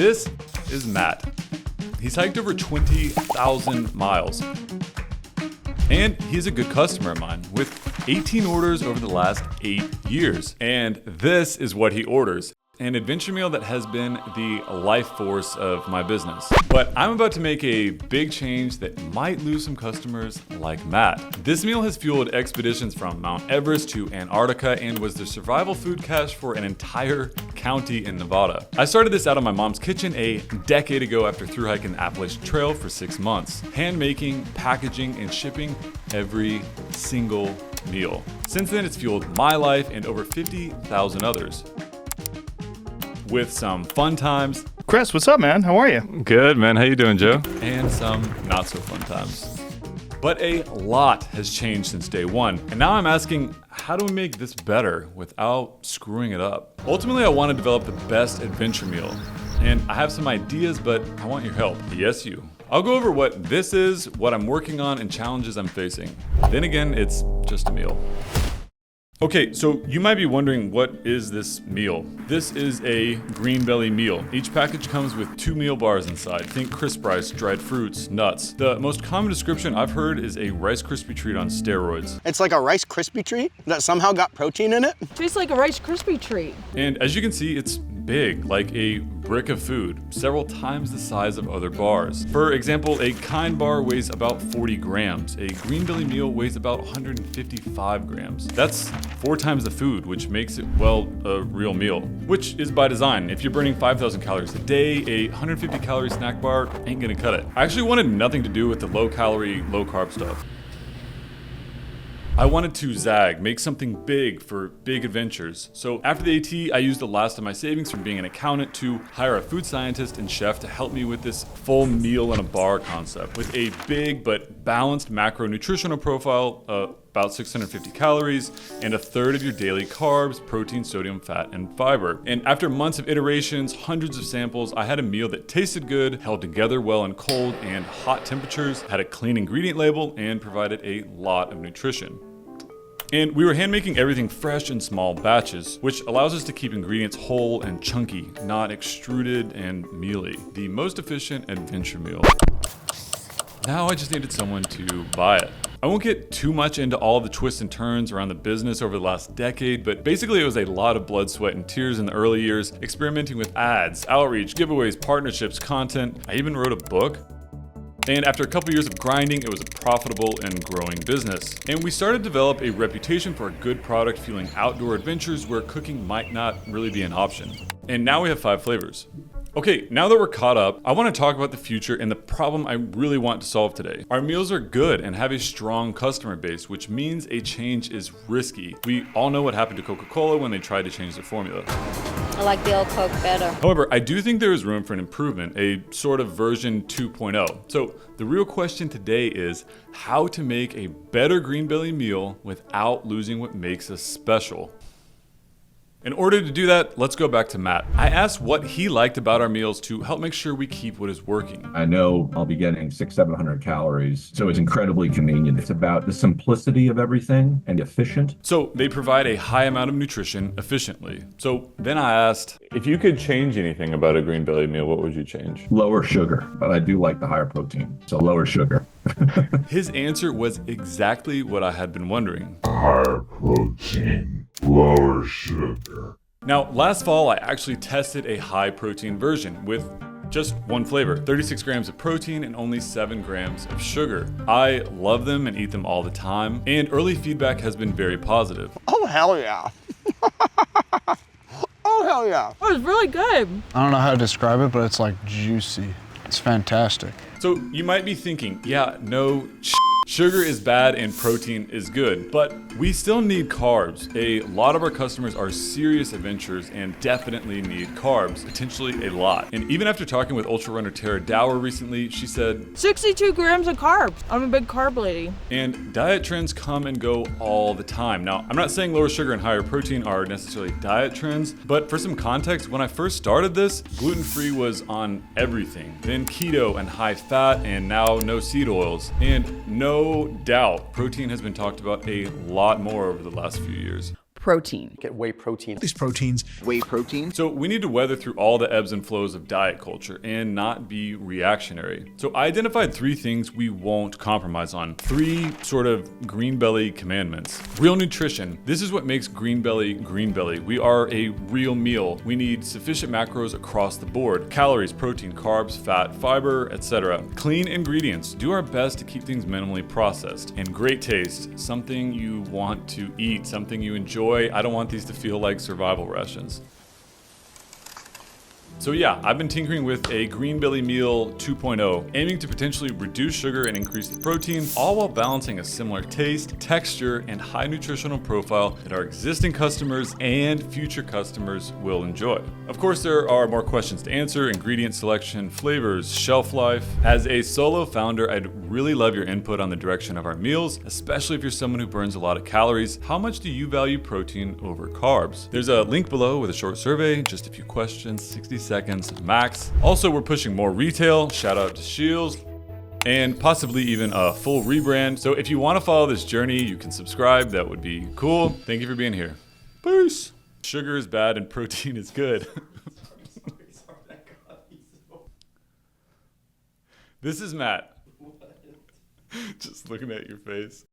This is Matt. He's hiked over 20,000 miles. And he's a good customer of mine with 18 orders over the last 8 years. And this is what he orders. An adventure meal that has been the life force of my business. But I'm about to make a big change that might lose some customers like Matt. This meal has fueled expeditions from Mount Everest to Antarctica and was the survival food cache for an entire county in Nevada. I started this out of my mom's kitchen a decade ago after thru hiking the Appalachian Trail for 6 months. Hand making, packaging, and shipping every single meal. Since then, it's fueled my life and over 50,000 others. With some fun times. Chris, what's up, man? How are you? Good, man. How you doing, Joe? And some not so fun times. But a lot has changed since day one. And now I'm asking, how do we make this better without screwing it up? Ultimately, I want to develop the best adventure meal. And I have some ideas, but I want your help. Yes, you. I'll go over what this is, what I'm working on, and challenges I'm facing. Then again, it's just a meal. Okay, so you might be wondering, what is this meal? This is a Greenbelly meal. Each package comes with 2 meal bars inside. Think crisp rice, dried fruits, nuts. The most common description I've heard is a Rice Krispie treat on steroids. It's like a Rice Krispie treat that somehow got protein in it. Tastes like a Rice Krispie treat. And as you can see, it's big, like a brick of food, several times the size of other bars. For example, a Kind bar weighs about 40 grams. A Greenbelly meal weighs about 155 grams. That's 4 times the food, which makes it, well, a real meal. Which is by design. If you're burning 5,000 calories a day, a 150 calorie snack bar ain't gonna cut it. I actually wanted nothing to do with the low calorie, low carb stuff. I wanted to zag, make something big for big adventures. So after the AT, I used the last of my savings from being an accountant to hire a food scientist and chef to help me with this full meal in a bar concept with a big but balanced macronutritional profile, about 650 calories, and 1/3 of your daily carbs, protein, sodium, fat, and fiber. And after months of iterations, hundreds of samples, I had a meal that tasted good, held together well in cold and hot temperatures, had a clean ingredient label, and provided a lot of nutrition. And we were hand making everything fresh in small batches, which allows us to keep ingredients whole and chunky, not extruded and mealy. The most efficient adventure meal. Now I just needed someone to buy it. I won't get too much into all the twists and turns around the business over the last decade, but basically it was a lot of blood, sweat, and tears in the early years, experimenting with ads, outreach, giveaways, partnerships, content. I even wrote a book. And after a couple years of grinding, it was a profitable and growing business. And we started to develop a reputation for a good product fueling outdoor adventures where cooking might not really be an option. And now we have 5 flavors. Okay, now that we're caught up, I want to talk about the future and the problem I really want to solve today. Our meals are good and have a strong customer base, which means a change is risky. We all know what happened to Coca-Cola when they tried to change their formula. I like the old Coke better. However, I do think there is room for an improvement, a sort of version 2.0. So the real question today is how to make a better Greenbelly meal without losing what makes us special. In order to do that, let's go back to Matt. I asked what he liked about our meals to help make sure we keep what is working. I know I'll be getting 600-700 calories, so it's incredibly convenient. It's about the simplicity of everything and efficient. So they provide a high amount of nutrition efficiently. So then I asked, if you could change anything about a Greenbelly meal, what would you change? Lower sugar, but I do like the higher protein, so lower sugar. His answer was exactly what I had been wondering. Higher protein, lower sugar. Now, last fall, I actually tested a high protein version with just one flavor, 36 grams of protein and only 7 grams of sugar. I love them and eat them all the time, and early feedback has been very positive. Oh, hell yeah. Oh, hell yeah. Oh, it's really good. I don't know how to describe it, but it's like juicy. It's fantastic. So you might be thinking, yeah, no, sugar is bad and protein is good, but we still need carbs. A lot of our customers are serious adventurers and definitely need carbs, potentially a lot. And even after talking with ultra runner Tara Dower recently, she said, 62 grams of carbs. I'm a big carb lady. And diet trends come and go all the time. Now, I'm not saying lower sugar and higher protein are necessarily diet trends, but for some context, when I first started this, gluten-free was on everything. Then keto and high fat, and now no seed oils. And no doubt, protein has been talked about a lot more over the last few years. protein. Get whey protein. These proteins. Whey protein. So we need to weather through all the ebbs and flows of diet culture and not be reactionary. So I identified 3 things we won't compromise on. 3 sort of Greenbelly commandments. Real nutrition. This is what makes Greenbelly Greenbelly. We are a real meal. We need sufficient macros across the board. Calories, protein, carbs, fat, fiber, etc. Clean ingredients. Do our best to keep things minimally processed. And great taste. Something you want to eat, something you enjoy. I don't want these to feel like survival rations. So yeah, I've been tinkering with a Greenbelly Meal 2.0, aiming to potentially reduce sugar and increase the protein, all while balancing a similar taste, texture, and high nutritional profile that our existing customers and future customers will enjoy. Of course, there are more questions to answer: ingredient selection, flavors, shelf life. As a solo founder, I'd really love your input on the direction of our meals, especially if you're someone who burns a lot of calories. How much do you value protein over carbs? There's a link below with a short survey, just a few questions, 60 seconds max. Also, we're pushing more retail. Shout out to Shields. And possibly even a full rebrand. So if you want to follow this journey, you can subscribe. That would be cool. Thank you for being here. Peace. Sugar is bad and protein is good. This is Matt. Just looking at your face.